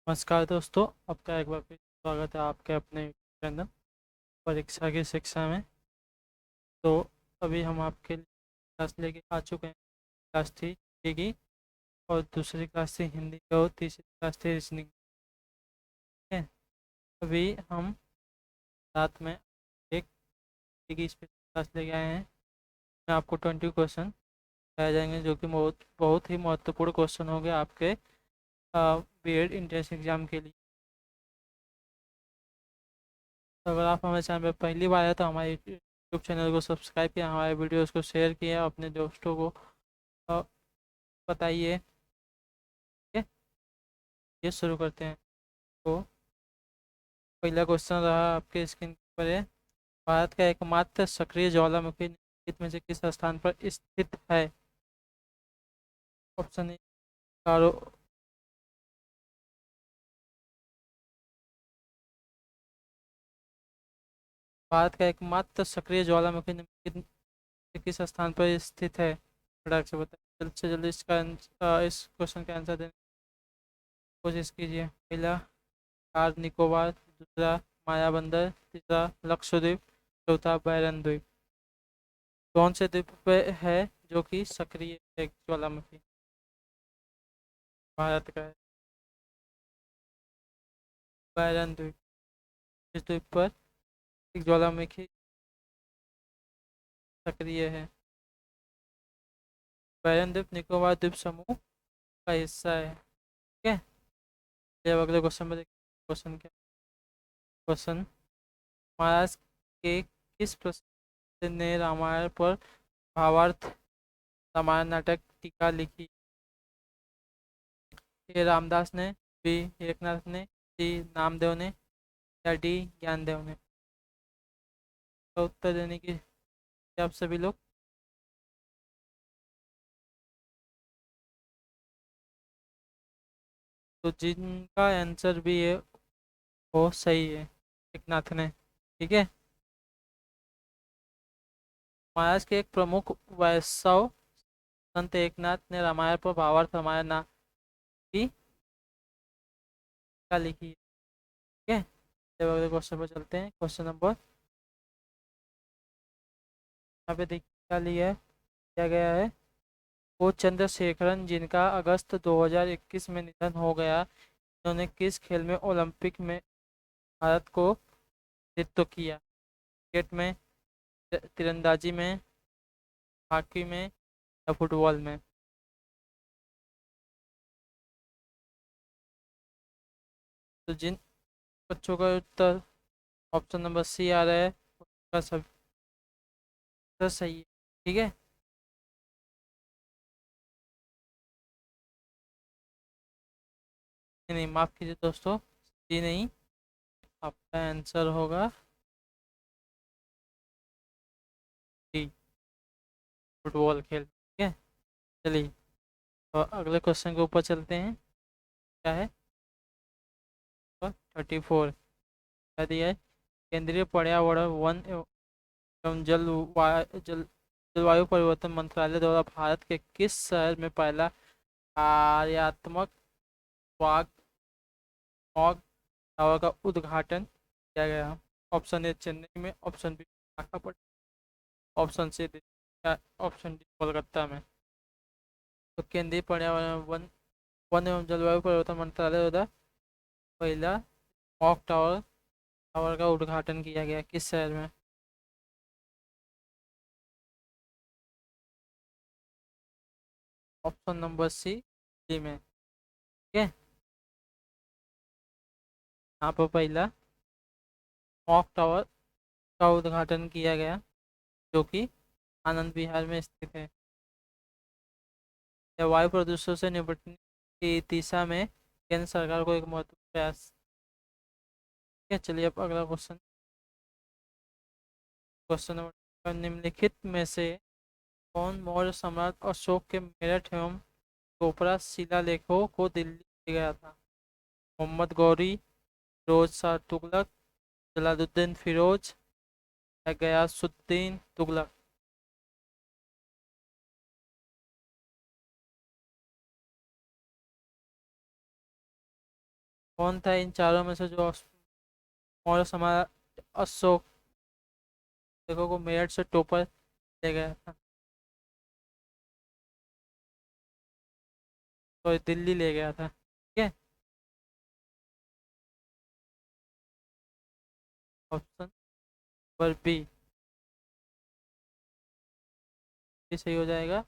नमस्कार दोस्तों, आपका एक बार फिर स्वागत है आपके अपने चैनल परीक्षा की शिक्षा में। तो अभी हम आपके लिए क्लास लेके आ चुके हैं। क्लास थी हिंदी की, और दूसरी क्लास थी हिंदी की, और तीसरी क्लास थी रीजनिंग। ठीक है। अभी हम साथ में एक हिंदी की स्पेशल क्लास लेके आए हैं। मैं आपको 20 क्वेश्चन बताए जाएंगे, जो कि बहुत बहुत ही महत्वपूर्ण क्वेश्चन होंगे आपके बीएड एंट्रेंस एग्जाम के लिए। तो अगर आप हमारे चैनल पर पहली बार है तो हमारे यूट्यूब चैनल को सब्सक्राइब किया, हमारे वीडियोस को शेयर किया, अपने दोस्तों को अ, बताइए। ठीक है, ये शुरू करते हैं। तो पहला क्वेश्चन रहा आपके स्क्रीन पर है। भारत का एकमात्र सक्रिय ज्वालामुखी निम्नलिखित में से किस स्थान पर स्थित है? ऑप्शन ए कारो भारत का एकमात्र सक्रिय ज्वालामुखी निम्नलिखित में से किस स्थान पर स्थित है? फटाक से बताइए, जल्द से जल्द इसका इस क्वेश्चन का आंसर देने की कोशिश कीजिए। पहला कार निकोबार, दूसरा मायाबंदर, तीसरा लक्षद्वीप, चौथा बैरन द्वीप। कौन से द्वीप पे है जो कि सक्रिय है ज्वालामुखी? भारत का है बैरन द्वीप। इस द्वीप पर एक ज्वालामुखी सक्रिय है। बैरन द्वीप निकोबार द्वीप समूह का हिस्सा है। ठीक है। चलिए अब अगले क्वेश्चन में देखते हैं। क्वेश्चन क्या क्वेश्चन महाराज के किस प्रसिद्ध ने रामायण पर भावार्थ रामायण नाटक टीका लिखी? ए रामदास ने, बी एकनाथ ने, सी नामदेव ने, या डी ज्ञानदेव ने? तो उत्तर देने की आप सभी लोग। तो जिनका आंसर भी है वो सही है, एकनाथ ने। ठीक है। महाराज के एक प्रमुख वैष्णव संत एकनाथ ने रामायण पर भावार्थ रामायण ना की टीका लिखी है। ठीक है। चलिए अगले क्वेश्चन पर चलते हैं। क्वेश्चन नंबर यहाँ पे देखिए क्या लिया है, दिया गया है। वो चंद्रशेखरन, जिनका अगस्त 2021 में निधन हो गया, उन्होंने किस खेल में ओलंपिक में भारत को नेतृत्व किया? क्रिकेट में, तीरंदाजी में, हॉकी में, या फुटबॉल में? तो जिन बच्चों का उत्तर ऑप्शन नंबर सी आ रहा है, उसका सब उत्तर सही है। ठीक है। नहीं, माफ कीजिए दोस्तों, सी नहीं, आपका आंसर होगा डी, फुटबॉल खेल। ठीक है। चलिए, तो अगले क्वेश्चन के ऊपर चलते हैं। क्या है? 34 क्या दिया है? केंद्रीय पर्यावरण वन एवं जलवायु परिवर्तन मंत्रालय द्वारा भारत के किस शहर में पहला कार्यात्मक वाग फॉग टावर का उद्घाटन किया गया? ऑप्शन ए चेन्नई में, option B Visakhapatnam, option C Delhi, option D Kolkata में? तो केंद्रीय पर्यावरण वन एवं जलवायु परिवर्तन मंत्रालय द्वारा पहला फॉग टावर का उद्घाटन किया गया किस शहर में? ऑप्शन नंबर सी, दिल्ली में। ठीक है। यहाँ पर पहला फॉग टावर का उद्घाटन किया गया, जो कि आनंद विहार में स्थित है। या वायु प्रदूषण से निपटने की दिशा में केंद्र सरकार को एक महत्वपूर्ण प्रयास। ठीक है। चलिए अब अगला क्वेश्चन। क्वेश्चन नंबर निम्नलिखित में से कौन मौर्य सम्राट अशोक के मेरठ एवं चोपड़ा शिलालेखों को दिल्ली ले गया था? मोहम्मद गौरी, फिरोज शाह तुगलक, जलालुद्दीन फिरोज, या गयासुद्दीन तुगलक? कौन था इन चारों में से जो मौर्य सम्राट अशोक देखो को मेरठ से टोपर ले गया था, तो दिल्ली ले गया था, ठीक है। ऑप्शन नंबर बी, ये सही हो जाएगा।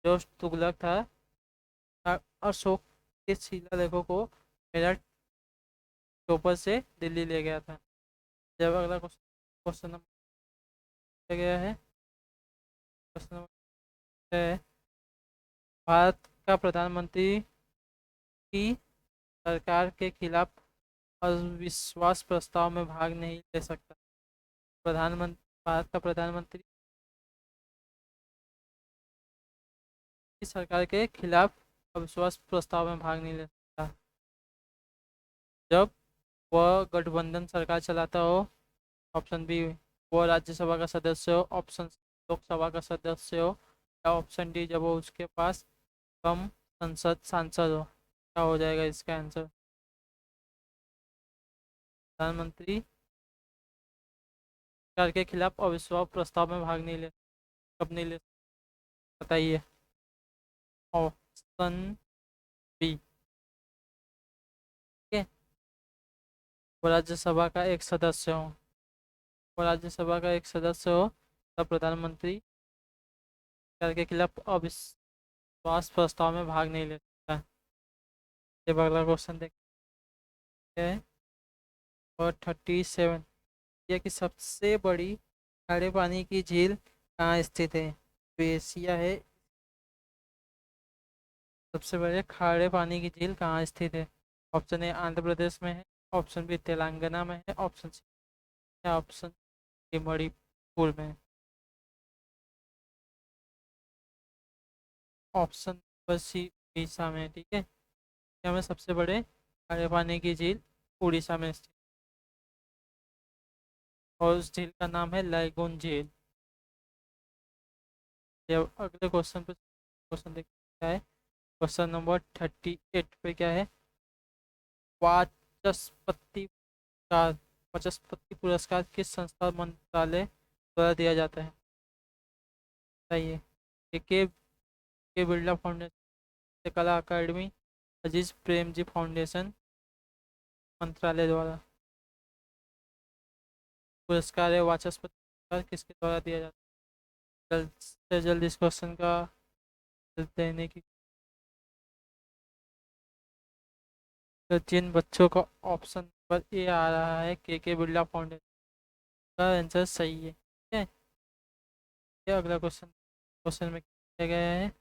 जो तुगलक था, अशोक के शिलालेखों को मेरठ टोपर से दिल्ली ले गया था। जब अगला क्वेश्चन, क्वेश्चन नंबर गया है, क्वेश्चन नंबर है, भारत का प्रधानमंत्री की सरकार के खिलाफ अविश्वास प्रस्ताव में भाग नहीं ले सकता। प्रधानमंत्री, भारत का प्रधानमंत्री की सरकार के खिलाफ अविश्वास प्रस्ताव में भाग नहीं ले सकता जब वह गठबंधन सरकार चलाता हो। ऑप्शन बी, वो राज्यसभा का सदस्य हो। ऑप्शन सी, लोकसभा का सदस्य हो। या ऑप्शन डी, जब वो उसके पास कम संसद सांसद हो। क्या हो जाएगा इसका आंसर? प्रधानमंत्री सरकार के खिलाफ अविश्वास प्रस्ताव में भाग नहीं ले, कब नहीं ले, बताइए। ऑप्शन बी, ठीक है। वो राज्यसभा का एक सदस्य हो, वो राज्यसभा का एक सदस्य हो, तब प्रधानमंत्री सरकार के खिलाफ अविश्वास प्रस्ताव में भाग नहीं ले सकता। ये अगला क्वेश्चन देखते हैं। और 37, एशिया की सबसे बड़ी खारे पानी की झील कहाँ स्थित है? तो एशिया है, सबसे बड़े खारे पानी की झील कहाँ स्थित है? ऑप्शन ए आंध्र प्रदेश में है। ऑप्शन बी तेलंगाना में है। ऑप्शन सी, या ऑप्शन डी मणिपुर में है। ऑप्शन नंबर सी उड़ीसा में है, ठीक है। एशिया में सबसे बड़े खारे पानी की झील उड़ीसा में स्थित, और उस झील का नाम है लाइगोन झील। ये अगले क्वेश्चन पे, क्वेश्चन देखते हैं क्या है। क्वेश्चन नंबर 38 पे क्या है? वाचस्पति का वाचस्पति पुरस्कार किस संस्था मंत्रालय द्वारा दिया जाता है? बताइए। के बिरला फाउंडेशन, कला अकादमी, अजीज प्रेमजी फाउंडेशन, मंत्रालय द्वारा। पुरस्कार है वाचस्पति पुरस्कार, किसके द्वारा दिया जाता है? जल्द से जल्द इस क्वेश्चन का देने की, तो जिन बच्चों का ऑप्शन पर ए आ रहा है के बिरला फाउंडेशन, का आंसर सही है, ठीक है। ये अगला क्वेश्चन, क्वेश्चन में किया गया है,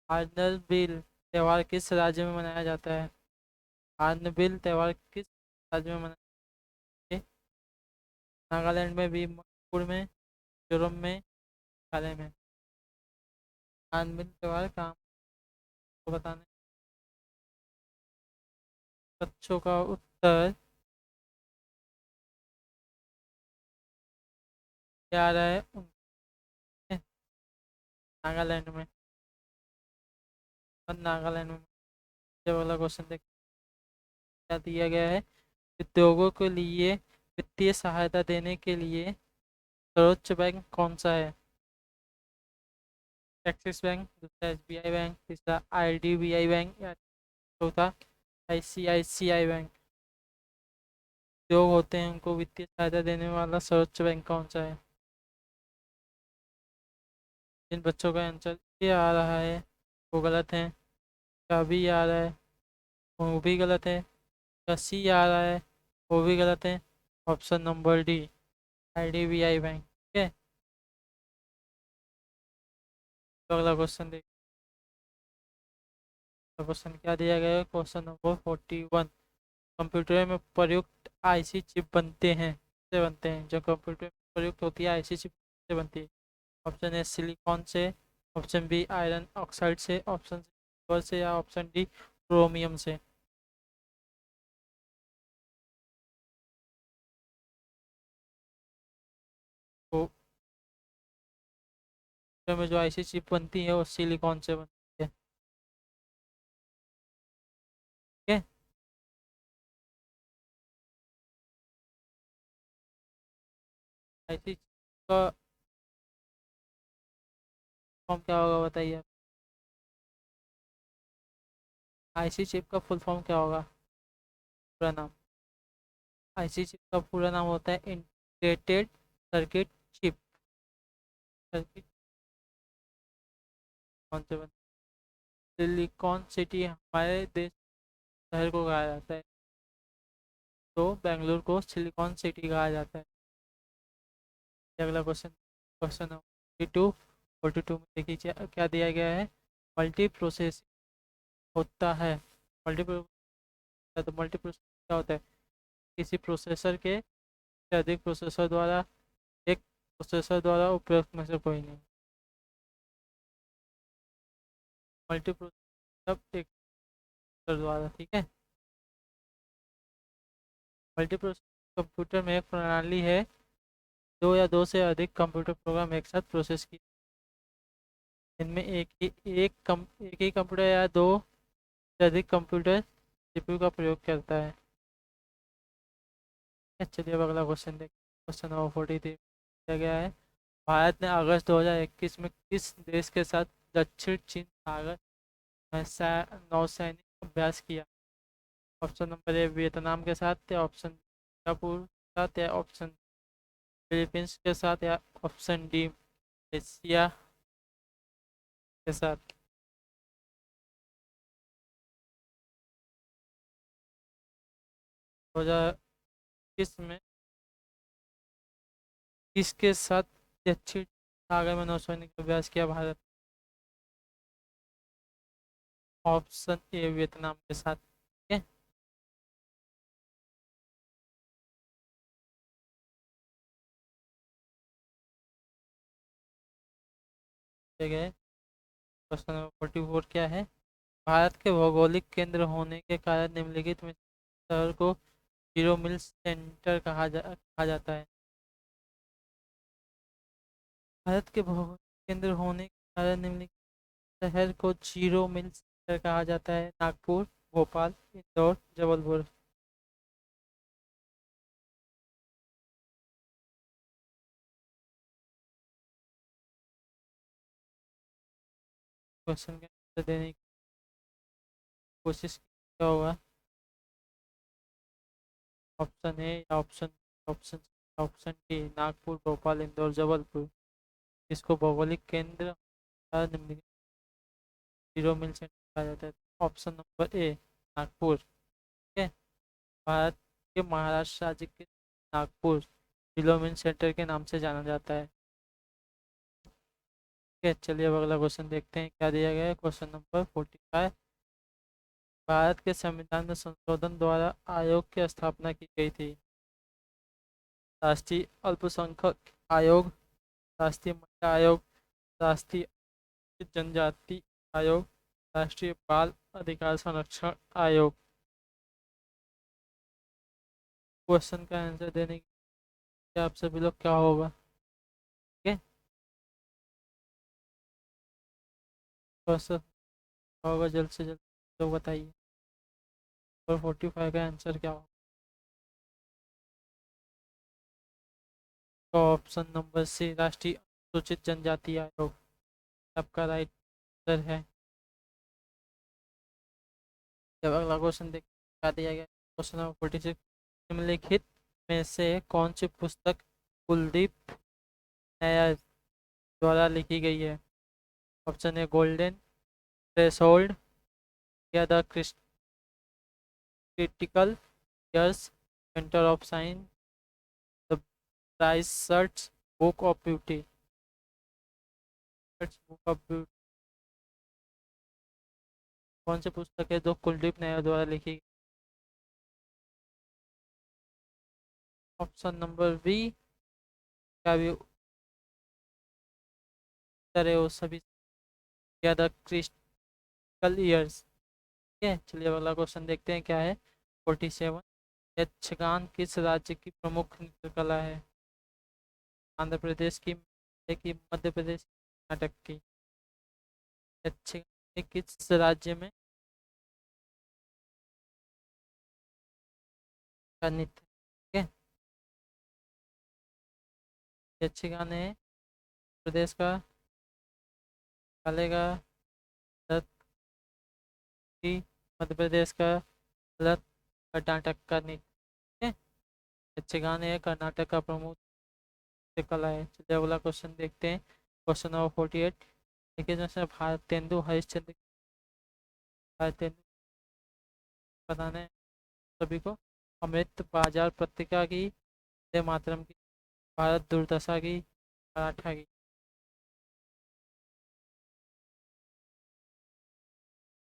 हार्नबिल त्यौहार किस राज्य में मनाया जाता है? हार्नबिल त्यौहार किस राज्य में मनाया जाता है? नागालैंड में भी, मणिपुर में, मिजोरम में, मेघालय में। हार्नबिल त्यौहार कहाँ को बताने बच्चों का उत्तर क्या आ रहा है? नागालैंड में, और नागालैंड में। जब अगला क्वेश्चन देख, क्या दिया गया है? उद्योगों के लिए वित्तीय सहायता देने के लिए सर्वोच्च बैंक कौन सा है? एक्सिस बैंक, दूसरा एसबीआई बैंक, तीसरा आईडीबीआई बैंक, या चौथा आईसीआईसीआई बैंक। उद्योग होते हैं उनको वित्तीय सहायता देने वाला सर्वोच्च बैंक कौन सा है? जिन बच्चों का आंसर ये आ रहा है वो गलत है, क्या बी आ रहा है वो भी गलत है, क्या सी आ रहा है वो भी गलत है। Option number D, IDBI bank, ठीक है। तो अगला क्वेश्चन देख, क्वेश्चन क्या दिया गया है? क्वेश्चन नंबर 41, कंप्यूटर में प्रयुक्त आईसी चिप बनते हैं से बनते हैं, जो कंप्यूटर में प्रयुक्त होती है आईसी चिप से बनती है? ऑप्शन ए सिलिकॉन से, ऑप्शन बी आयरन ऑक्साइड से, ऑप्शन सी सिल्वर से, या ऑप्शन डी क्रोमियम से। तो में जो आईसी चिप बनती है वो सिलिकॉन से बनती है। आईसी का फॉर्म क्या होगा बताइए। आईसी चिप का फुल फॉर्म क्या होगा, पूरा नाम। आईसी चिप का पूरा नाम होता है इंटीग्रेटेड सर्किट चिप। सर्किट कौन से बनते, सिलिकॉन सिटी हमारे देश शहर को कहा जाता है, तो बेंगलुरु को सिलिकॉन सिटी कहा जाता है। अगला क्वेश्चन, क्वेश्चन 42 में देखिए क्या दिया गया है। मल्टी प्रोसेस होता है, मल्टी, तो मल्टी प्रोसेस क्या होता है, किसी प्रोसेसर के से अधिक प्रोसेसर द्वारा, एक प्रोसेसर द्वारा उपयुक्त में से कोई नहीं। मल्टी प्रोसेसर सब एक प्रोसेसर द्वारा, ठीक है। मल्टी प्रोसेसर कंप्यूटर में एक प्रणाली है, दो या दो से अधिक कंप्यूटर प्रोग्राम एक साथ प्रोसेस की, इनमें एक ही कंप्यूटर या दो से अधिक कंप्यूटर सीपीयू का प्रयोग करता है। चलिए अब अगला क्वेश्चन देखिए। क्वेश्चन नंबर 43 दिया गया है। भारत ने अगस्त 2021 में किस देश के साथ दक्षिण चीन सागर में नौसैनिक अभ्यास किया। ऑप्शन नंबर ए वियतनाम के साथ, या ऑप्शन सिंगापुर के साथ, या ऑप्शन फिलीपींस के साथ, या ऑप्शन डी मलेशिया के साथ। 2021 में किसके साथ दक्षिण सागर में नौसैनिक अभ्यास किया भारत। ऑप्शन ए वियतनाम के साथ, ठीक है। क्वेश्चन नंबर 44 क्या है। भारत के भौगोलिक केंद्र होने के कारण निम्नलिखित में शहर को जीरो मिल सेंटर कहा जाता है। भारत के भौगोलिक केंद्र होने के कारण निम्नलिखित शहर को जीरो मिल सेंटर कहा जाता है। नागपुर, भोपाल, इंदौर, जबलपुर। क्वेश्चन के आंसर देने की कोशिश क्या होगा। ऑप्शन ए या option, option option D Nagpur, Bhopal, Indore, Jabalpur. इसको भौगोलिक केंद्र निम्नलिखित जीरो मिल सेंटर कहा जाता है। ऑप्शन नंबर ए नागपुर, ठीक है। भारत के महाराष्ट्र राज्य के नागपुर जीरो मिल सेंटर के नाम से जाना जाता है। ठीक है, चलिए अब अगला क्वेश्चन देखते हैं क्या दिया गया है। Question number 45। भारत के संविधान में संशोधन द्वारा आयोग की स्थापना की गई थी। राष्ट्रीय अल्पसंख्यक आयोग, राष्ट्रीय महिला आयोग, राष्ट्रीय जनजाति आयोग, राष्ट्रीय बाल अधिकार संरक्षण आयोग। क्वेश्चन का आंसर देने के लिए आप सभी लोग क्या होगा, ठीक है। क्वेश्चन क्या होगा, जल्द से जल्द तो बताइए। और 45 का आंसर क्या होगा। तो ऑप्शन नंबर सी राष्ट्रीय अनुसूचित जनजाति आयोग आपका राइट आंसर है। जब अगला क्वेश्चन देख क्या दिया गया। Question number 46। निम्नलिखित में से कौन सी पुस्तक कुलदीप नैयर द्वारा लिखी गई है। ऑप्शन ए गोल्डन थ्रेशोल्ड, या the critical years, centre of science, the price search, book of beauty. Book of beauty कौन सी पुस्तक है जो कुलदीप नैयर द्वारा लिखी गई। ऑप्शन नंबर बी का भी उत्तर है वो सभी, या द क्रिटिकल ईयर्स। ठीक है, चलिए अगला क्वेश्चन देखते हैं क्या है। 47। यक्षगान किस राज्य की प्रमुख नृत्य कला है। आंध्र प्रदेश की, कि मध्य प्रदेश, कर्नाटक की। यक्षगान किस राज्य में का नृत्य, ठीक है। ये अच्छे गाने हैं। प्रदेश का काले का गलत ही, मध्य प्रदेश का गलत, कर्नाटक का नहीं। ठीक है? अच्छे गाने हैं, कर्नाटक का प्रमुख कला है। चलिए अगला क्वेश्चन देखते हैं। Question number 48। देखिए जैसे भारतेंदु हरिश्चंद्र, भारतेंदु बनाने हैं सभी को। अमृत बाजार पत्रिका की, वंदे मातरम की, भारत दुर्दशा की, मराठा की।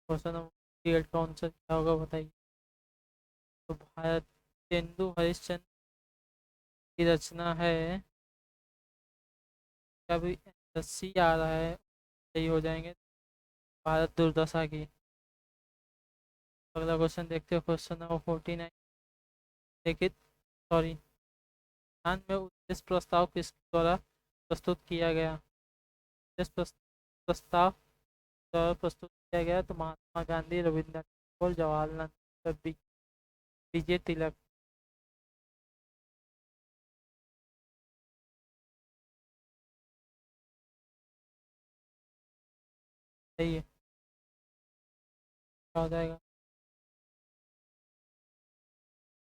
क्वेश्चन नंबर 48 का आंसर क्या होगा बताइए। तो भारतेंदु हरिश्चंद्र की रचना है, क्या भी सी आ रहा है सही हो जाएंगे, भारत दुर्दशा की। अगला क्वेश्चन देखते हैं। Question number 49। लिखित सॉरी ध्यान में उद्देश्य प्रस्ताव किसके द्वारा प्रस्तुत किया गया। उद्देश्य प्रस्ताव द्वारा प्रस्तुत किया गया तो महात्मा गांधी, रविंद्रनाथ टैगोर, जवाहरलाल नेहरू, विजय तिलक। सही है, क्या हो जाएगा।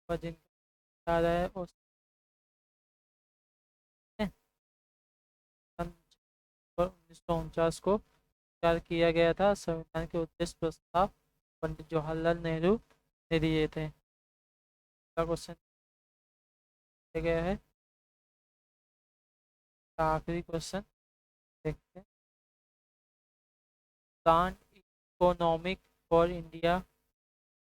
जिनका याद है उस 1949 को तैयार किया गया था। संविधान के उद्देश्य प्रस्ताव पंडित जवाहरलाल नेहरू ने दिए थे। अगला क्वेश्चन दिया गया है, आखिरी क्वेश्चन देखते हैं। प्लान इकोनॉमिक फॉर इंडिया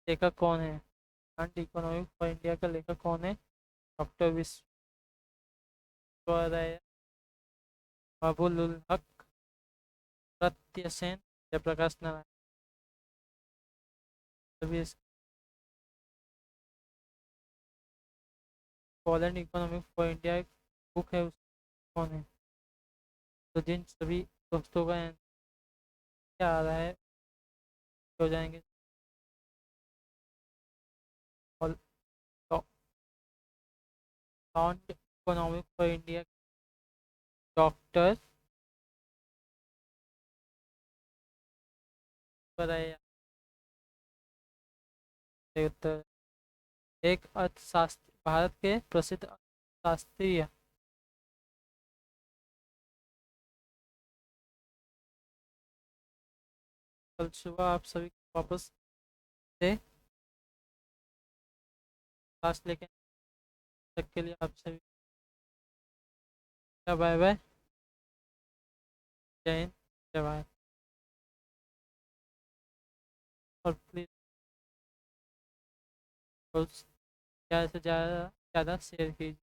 लेखक कौन है। प्लान इकोनॉमिक फॉर इंडिया का लेखक कौन है। डॉक्टर विश्वदयाल, महबूब उल हक, सत्य सेन, जयप्रकाश नारायण। सभी पॉलैंड इकोनॉमिक फॉर इंडिया बुक है, उस कौन है। तो जिन सभी दोस्तों का क्या आ रहा है हो जाएंगे। और plan economic for India doctor बताया। उत्तर एक अर्थशास्त्री, भारत के प्रसिद्ध अर्थशास्त्री। कल सुबह आप सभी को वापस से क्लास लेके तक के लिए आप सभी का बाय बाय। जय हिंद, जय भारत। और प्लीज़ ज़्यादा से ज़्यादा शेयर कीजिए।